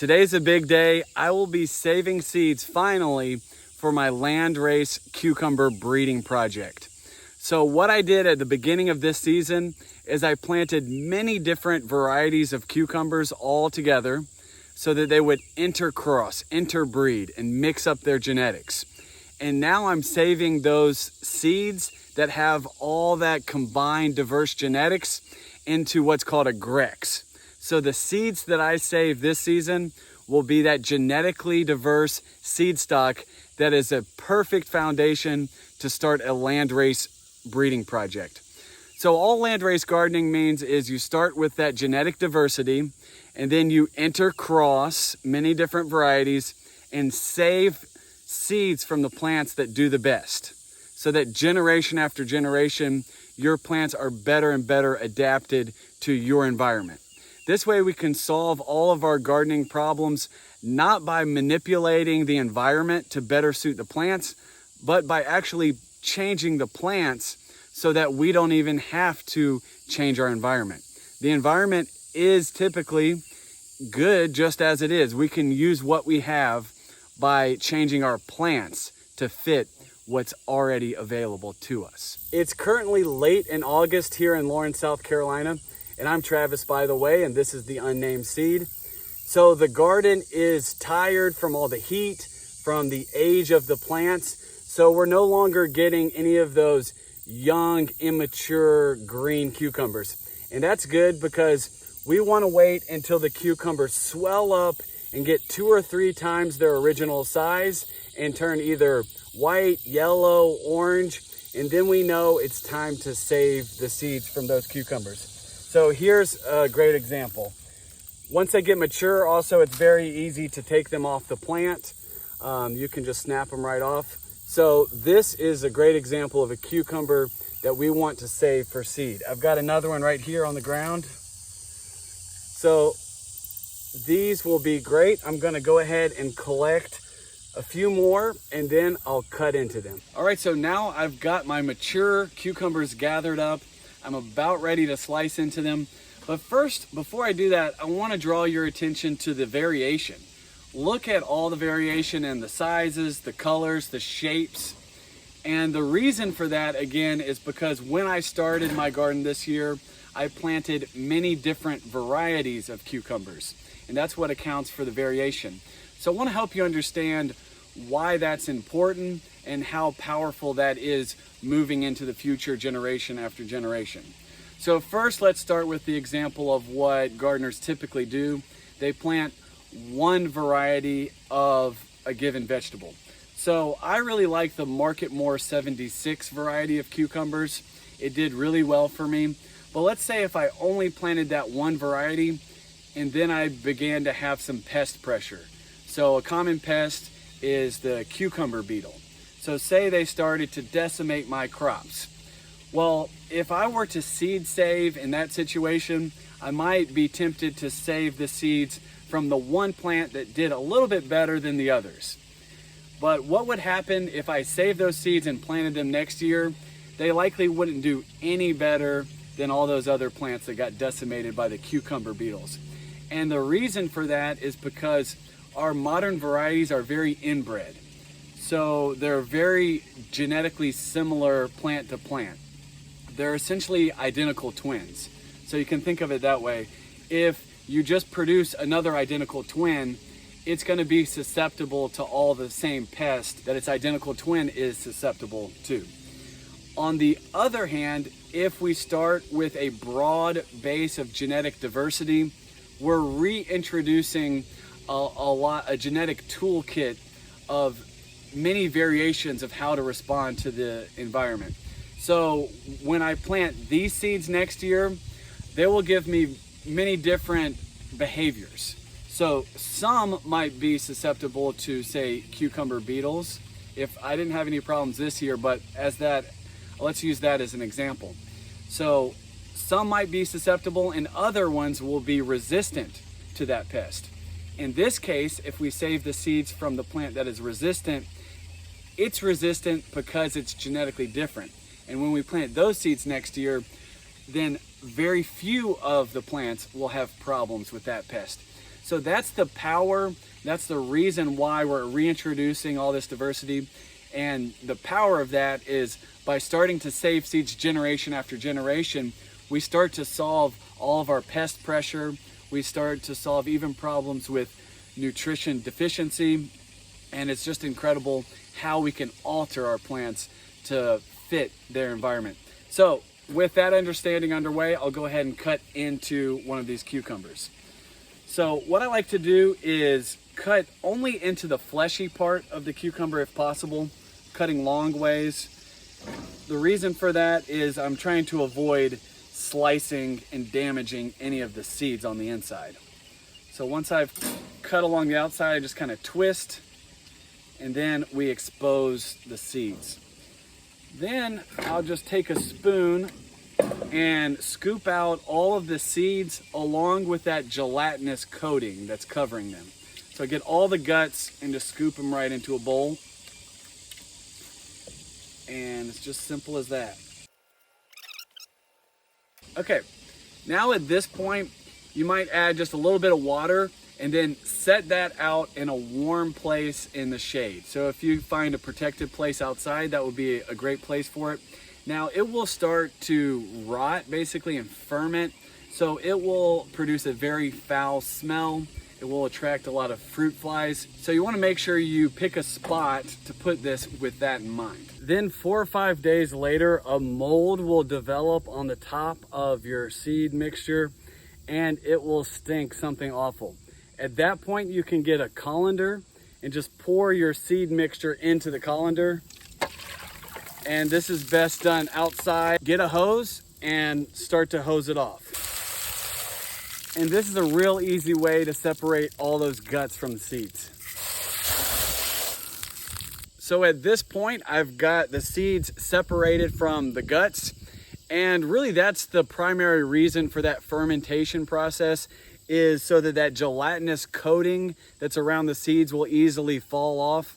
Today's a big day. I will be saving seeds finally for my Landrace cucumber breeding project. So what I did at the beginning of this season is I planted many different varieties of cucumbers all together so that they would intercross, interbreed, and mix up their genetics. And now I'm saving those seeds that have all that combined diverse genetics into what's called a Grex. So the seeds that I save this season will be that genetically diverse seed stock that is a perfect foundation to start a landrace breeding project. So all landrace gardening means is you start with that genetic diversity and then you intercross many different varieties and save seeds from the plants that do the best, so that generation after generation, your plants are better and better adapted to your environment. This way we can solve all of our gardening problems, not by manipulating the environment to better suit the plants, but by actually changing the plants so that we don't even have to change our environment. The environment is typically good just as it is. We can use what we have by changing our plants to fit what's already available to us. It's currently late in August here in Lawrence, South Carolina. And I'm Travis, by the way, and this is the Unnamed Seed. So the garden is tired from all the heat, from the age of the plants. So we're no longer getting any of those young, immature green cucumbers. And that's good because we want to wait until the cucumbers swell up and get 2 or 3 times their original size and turn either white, yellow, orange. And then we know it's time to save the seeds from those cucumbers. So here's a great example. Once they get mature, also it's very easy to take them off the plant. You can just snap them right off. So this is a great example of a cucumber that we want to save for seed. I've got another one right here on the ground. So these will be great. I'm gonna go ahead and collect a few more and then I'll cut into them. All right, so now I've got my mature cucumbers gathered up. I'm about ready to slice into them. But first, before I do that, I want to draw your attention to the variation. Look at all the variation in the sizes, the colors, the shapes. And the reason for that, again, is because when I started my garden this year, I planted many different varieties of cucumbers. And that's what accounts for the variation. So I want to help you understand why that's important and how powerful that is moving into the future generation after generation. So first, let's start with the example of what gardeners typically do. They plant one variety of a given vegetable. So I really like the Market More 76 variety of cucumbers. It did really well for me. But let's say if I only planted that one variety and then I began to have some pest pressure. So a common pest is the cucumber beetle. So say they started to decimate my crops. Well, if I were to seed save in that situation, I might be tempted to save the seeds from the one plant that did a little bit better than the others. But what would happen if I saved those seeds and planted them next year? They likely wouldn't do any better than all those other plants that got decimated by the cucumber beetles. And the reason for that is because our modern varieties are very inbred. So they're very genetically similar plant to plant. They're essentially identical twins. So you can think of it that way. If you just produce another identical twin, it's going to be susceptible to all the same pests that its identical twin is susceptible to. On the other hand, if we start with a broad base of genetic diversity, we're reintroducing a genetic toolkit of many variations of how to respond to the environment. So when I plant these seeds next year, they will give me many different behaviors. So some might be susceptible to, say, cucumber beetles. If I didn't have any problems this year, but let's use that as an example. So some might be susceptible and other ones will be resistant to that pest. In this case, if we save the seeds from the plant that is resistant, it's resistant because it's genetically different. And when we plant those seeds next year, then very few of the plants will have problems with that pest. So that's the power, that's the reason why we're reintroducing all this diversity. And the power of that is by starting to save seeds generation after generation, we start to solve all of our pest pressure. We start to solve even problems with nutrition deficiency. And it's just incredible how we can alter our plants to fit their environment. So with that understanding underway, I'll go ahead and cut into one of these cucumbers. So what I like to do is cut only into the fleshy part of the cucumber if possible, cutting long ways. The reason for that is I'm trying to avoid slicing and damaging any of the seeds on the inside. So once I've cut along the outside, I just kind of twist, and then we expose the seeds. Then I'll just take a spoon and scoop out all of the seeds along with that gelatinous coating that's covering them. So I get all the guts and just scoop them right into a bowl. And it's just simple as that. Okay, now at this point, you might add just a little bit of water and then set that out in a warm place in the shade. So if you find a protected place outside, that would be a great place for it. Now it will start to rot basically and ferment. So it will produce a very foul smell. It will attract a lot of fruit flies. So you want to make sure you pick a spot to put this with that in mind. Then 4 or 5 days later, a mold will develop on the top of your seed mixture and it will stink something awful. At that point, you can get a colander and just pour your seed mixture into the colander. And this is best done outside. Get a hose and start to hose it off. And this is a real easy way to separate all those guts from the seeds. So at this point, I've got the seeds separated from the guts. And really that's the primary reason for that fermentation process, is so that that gelatinous coating that's around the seeds will easily fall off.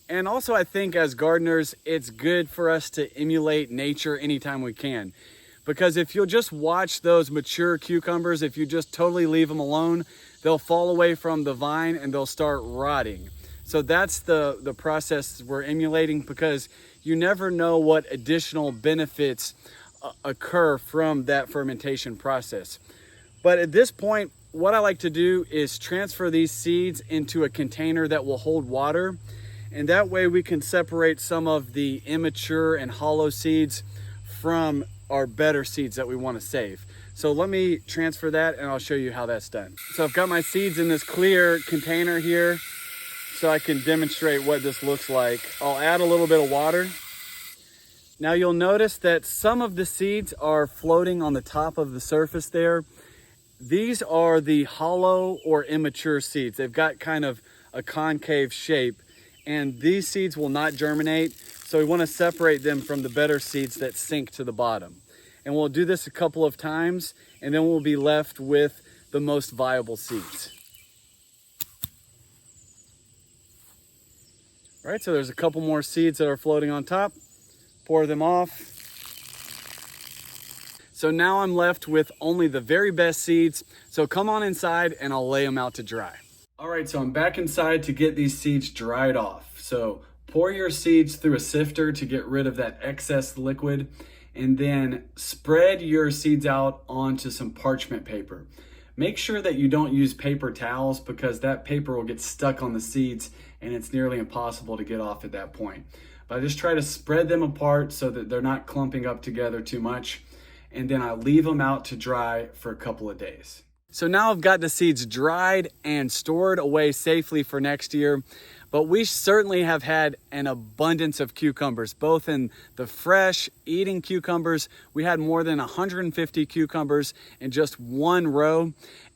And also I think as gardeners, it's good for us to emulate nature anytime we can. Because if you'll just watch those mature cucumbers, if you just totally leave them alone, they'll fall away from the vine and they'll start rotting. So that's the process we're emulating, because you never know what additional benefits occur from that fermentation process. But at this point, what I like to do is transfer these seeds into a container that will hold water. And that way we can separate some of the immature and hollow seeds from our better seeds that we want to save. So let me transfer that and I'll show you how that's done. So I've got my seeds in this clear container here so I can demonstrate what this looks like. I'll add a little bit of water. Now you'll notice that some of the seeds are floating on the top of the surface there. These are the hollow or immature seeds. They've got kind of a concave shape, and these seeds will not germinate. So we want to separate them from the better seeds that sink to the bottom. And we'll do this a couple of times, and then we'll be left with the most viable seeds. All right, so there's a couple more seeds that are floating on top. Pour them off. So now I'm left with only the very best seeds. So come on inside and I'll lay them out to dry. All right, so I'm back inside to get these seeds dried off. So pour your seeds through a sifter to get rid of that excess liquid, and then spread your seeds out onto some parchment paper. Make sure that you don't use paper towels, because that paper will get stuck on the seeds and it's nearly impossible to get off at that point. But I just try to spread them apart so that they're not clumping up together too much. And then I leave them out to dry for a couple of days. So now I've got the seeds dried and stored away safely for next year. But we certainly have had an abundance of cucumbers, both in the fresh eating cucumbers. We had more than 150 cucumbers in just one row.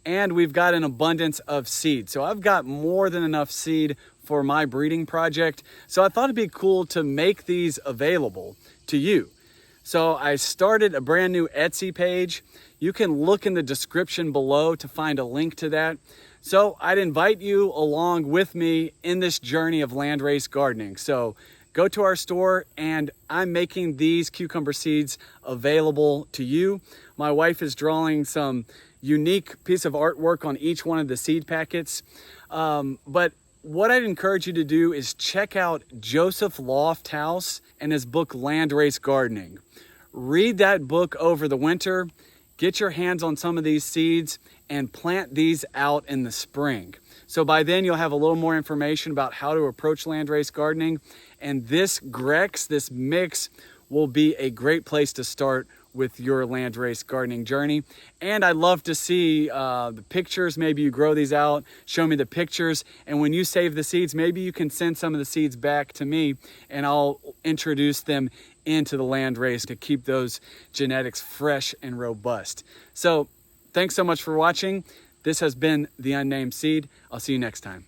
And we've got an abundance of seed. So I've got more than enough seed for my breeding project. So I thought it'd be cool to make these available to you. So I started a brand new Etsy page. You can look in the description below to find a link to that. So I'd invite you along with me in this journey of landrace gardening. So go to our store, and I'm making these cucumber seeds available to you. My wife is drawing some unique piece of artwork on each one of the seed packets. But what I'd encourage you to do is check out Joseph Lofthouse and his book, Landrace Gardening. Read that book over the winter, get your hands on some of these seeds, and plant these out in the spring. So by then you'll have a little more information about how to approach landrace gardening. And this Grex, this mix, will be a great place to start with your landrace gardening journey. And I'd love to see the pictures. Maybe you grow these out, show me the pictures. And when you save the seeds, maybe you can send some of the seeds back to me and I'll introduce them into the landrace to keep those genetics fresh and robust. So thanks so much for watching. This has been The Unnamed Seed. I'll see you next time.